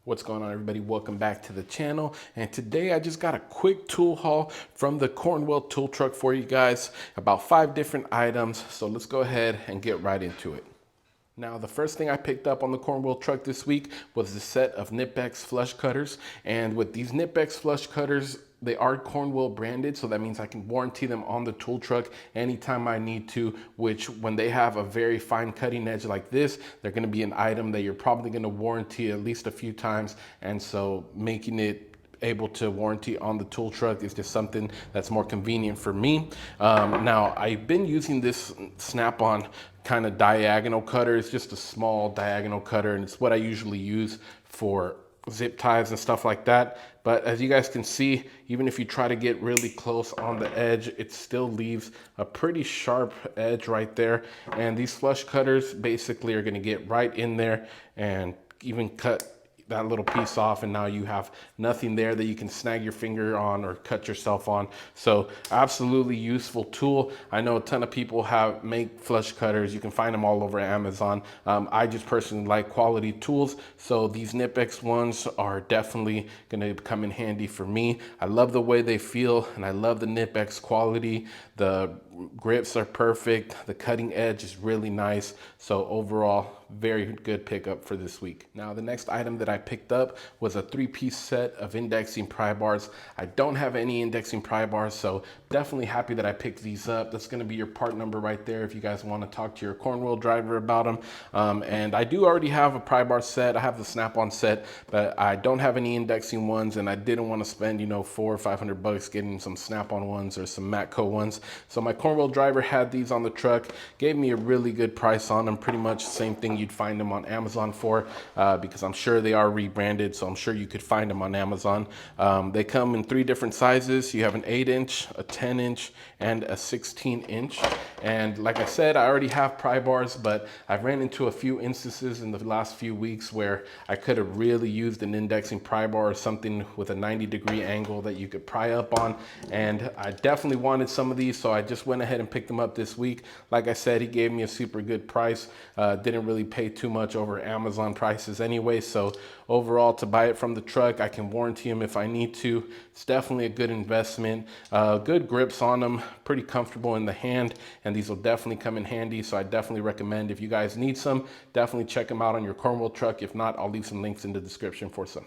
What's going on, everybody? Welcome back to the channel. And today I just got a quick tool haul from the Cornwell tool truck for you guys, about 5 different items. So let's go ahead and get right into it. Now, the first thing I picked up on the Cornwell truck this week was the set of Nitex flush cutters. And with these Nitex flush cutters, they are Cornwell branded, so that means I can warranty them on the tool truck anytime I need to, which when they have a very fine cutting edge like this, they're gonna be an item that you're probably gonna warranty at least a few times. And so making it able to warranty on the tool truck is just something that's more convenient for me. Now, I've been using this Snap-on kind of diagonal cutter. It's just a small diagonal cutter, and it's what I usually use for zip ties and stuff like that. But as you guys can see, even if you try to get really close on the edge, it still leaves a pretty sharp edge right there. And these flush cutters basically are going to get right in there and even cut that little piece off, and now you have nothing there that you can snag your finger on or cut yourself on. So absolutely useful tool. I know a ton of people make flush cutters. You can find them all over Amazon. I just personally like quality tools, so these Nitex ones are definitely going to come in handy for me. I love the way they feel, and I love the Nitex quality. The grips are perfect. The cutting edge is really nice. So overall, very good pickup for this week. Now, the next item that I picked up was a 3-piece set of indexing pry bars. I don't have any indexing pry bars, so definitely happy that I picked these up. That's going to be your part number right there if you guys want to talk to your Cornwell driver about them. And I do already have a pry bar set. I have the Snap-on set, but I don't have any indexing ones, and I didn't want to spend, you know, $400 or $500 getting some Snap-on ones or some Matco ones. So my Cornwell driver had these on the truck, gave me a really good price on them, pretty much the same thing you'd find them on Amazon for, because I'm sure they are rebranded, so I'm sure you could find them on Amazon. They come in 3 different sizes. You have an 8-inch, a 10-inch, and a 16-inch. And like I said, I already have pry bars, but I've ran into a few instances in the last few weeks where I could have really used an indexing pry bar or something with a 90-degree angle that you could pry up on. And I definitely wanted some of these, so I just went ahead and picked them up this week. Like I said, he gave me a super good price. Didn't really pay too much over Amazon prices anyway, so overall, to buy it from the truck, I can warranty them if I need to. It's definitely a good investment. Good grips on them, pretty comfortable in the hand, and these will definitely come in handy. So I definitely recommend, if you guys need some, definitely check them out on your Cornwell truck. If not, I'll leave some links in the description for some.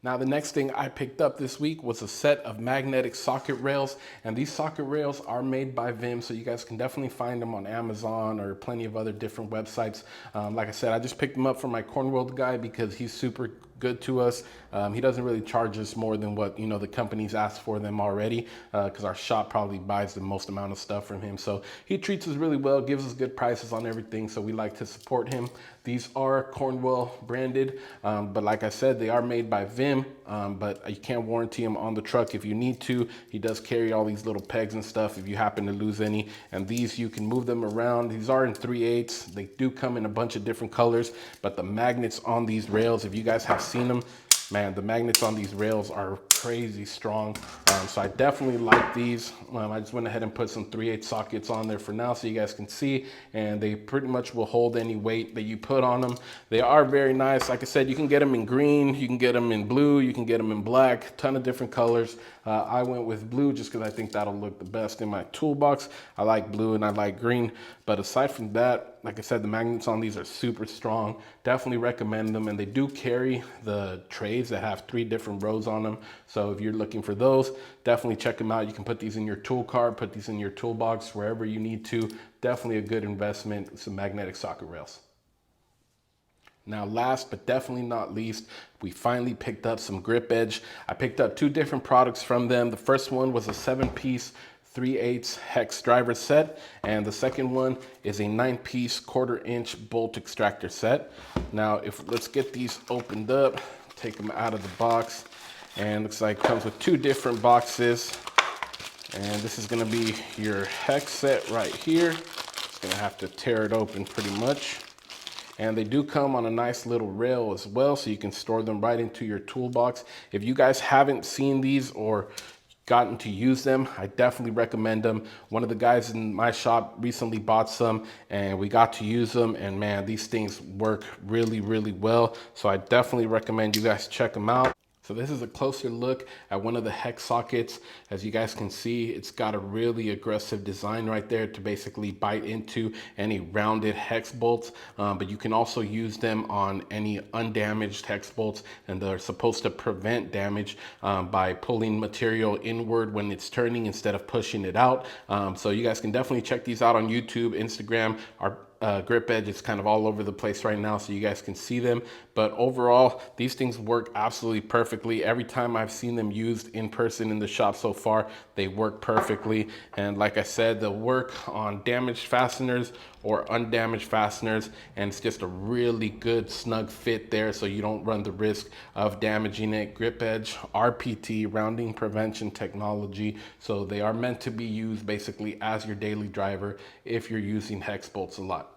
Now, the next thing I picked up this week was a set of magnetic socket rails, and these socket rails are made by Vim, so you guys can definitely find them on Amazon or plenty of other different websites. Like I said, I just picked them up from my Cornwell guy because he's super good to us. He doesn't really charge us more than what, you know, the companies ask for them already, because our shop probably buys the most amount of stuff from him. So he treats us really well, gives us good prices on everything, so we like to support him. These are Cornwell branded, but like I said, they are made by Vim, but you can't warranty them on the truck if you need to. He does carry all these little pegs and stuff if you happen to lose any, and these, you can move them around. These are in 3/8. They do come in a bunch of different colors, but the magnets on these rails, if you guys have seen them, man, the magnets on these rails are crazy strong. So I definitely like these. I just went ahead and put some 3/8 sockets on there for now so you guys can see, and they pretty much will hold any weight that you put on them. They are very nice. Like I said, you can get them in green, you can get them in blue, you can get them in black, ton of different colors. I went with blue just because I think that'll look the best in my toolbox. I like blue and I like green, but aside from that, like I said, the magnets on these are super strong. Definitely recommend them, and they do carry the trays that have 3 different rows on them. So if you're looking for those, definitely check them out. You can put these in your tool cart, put these in your toolbox, wherever you need to. Definitely a good investment with some magnetic socket rails. Now, last but definitely not least, we finally picked up some GripEdge. I picked up 2 different products from them. The first one was a 7-piece 3/8 hex driver set, and the second one is a 9-piece 1/4-inch bolt extractor set. Now, let's get these opened up, take them out of the box, and looks like it comes with 2 different boxes. And this is going to be your hex set right here. It's going to have to tear it open pretty much. And they do come on a nice little rail as well, so you can store them right into your toolbox. If you guys haven't seen these or gotten to use them, I definitely recommend them. One of the guys in my shop recently bought some and we got to use them, and man, these things work really, really well. So I definitely recommend you guys check them out. So this is a closer look at one of the hex sockets. As you guys can see, it's got a really aggressive design right there to basically bite into any rounded hex bolts. But you can also use them on any undamaged hex bolts, and they're supposed to prevent damage by pulling material inward when it's turning instead of pushing it out. So you guys can definitely check these out on YouTube, Instagram. Our GripEdge is kind of all over the place right now, so you guys can see them. But overall, these things work absolutely perfectly. Every time I've seen them used in person in the shop so far, they work perfectly. And like I said, they'll work on damaged fasteners or undamaged fasteners, and it's just a really good snug fit there, so you don't run the risk of damaging it. GripEdge RPT, rounding prevention technology, so they are meant to be used basically as your daily driver if you're using hex bolts a lot.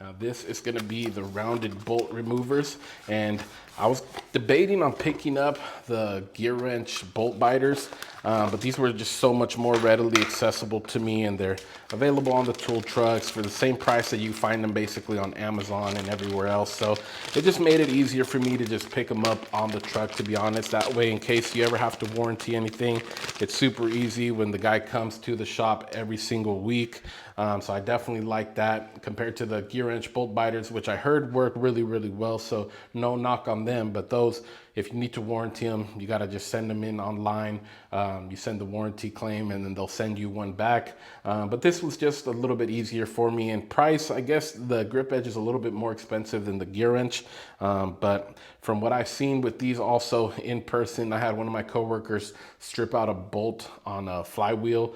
Now this is going to be the rounded bolt removers, and I was debating on picking up the gear wrench bolt biters, but these were just so much more readily accessible to me, and they're available on the tool trucks for the same price that you find them basically on Amazon and everywhere else. So it just made it easier for me to just pick them up on the truck, to be honest. That way, in case you ever have to warranty anything, it's super easy when the guy comes to the shop every single week. So I definitely like that compared to the gear wrench bolt biters, which I heard work really, really well. So no knock on them, but those, if you need to warranty them, you got to just send them in online. You send the warranty claim and then they'll send you one back. But this was just a little bit easier for me. In price, I guess the GripEdge is a little bit more expensive than the gear wrench. But from what I've seen with these also in person, I had one of my coworkers strip out a bolt on a flywheel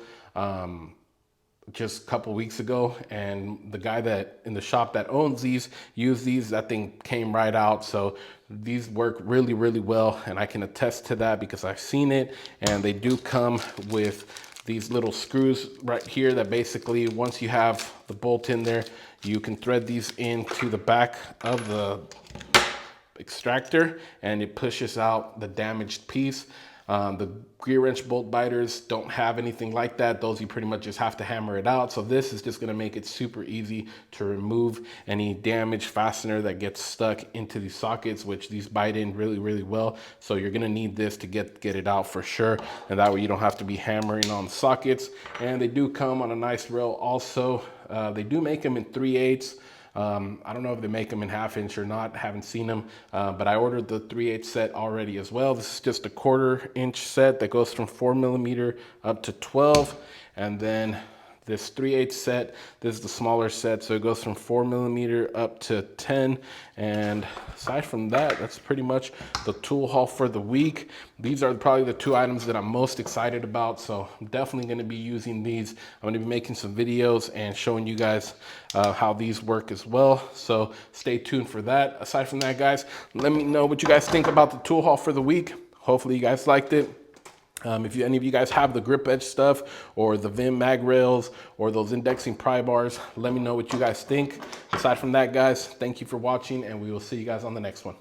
just a couple weeks ago, and the guy that in the shop that owns these used these. That thing came right out. So these work really, really well, and I can attest to that because I've seen it. And they do come with these little screws right here that basically, once you have the bolt in there, you can thread these into the back of the extractor and it pushes out the damaged piece. The gear wrench bolt biters don't have anything like that. Those you pretty much just have to hammer it out. So this is just going to make it super easy to remove any damaged fastener that gets stuck into these sockets, which these bite in really, really well. So you're going to need this to get it out for sure. And that way you don't have to be hammering on sockets. And they do come on a nice rail also. They do make them in 3/8. I don't know if they make them in 1/2 inch or not, haven't seen them, but I ordered the 3/8 set already as well. This is just a 1/4 inch set that goes from 4mm up to 12. And then this 3/8 set, this is the smaller set, so it goes from 4mm up to 10. And aside from that, that's pretty much the tool haul for the week. These are probably the 2 items that I'm most excited about, so I'm definitely going to be using these. I'm going to be making some videos and showing you guys how these work as well, so stay tuned for that. Aside from that, guys, let me know what you guys think about the tool haul for the week. Hopefully you guys liked it. If any of you guys have the GripEdge stuff or the Vim mag rails or those indexing pry bars, let me know what you guys think. Aside from that, guys, thank you for watching, and we will see you guys on the next one.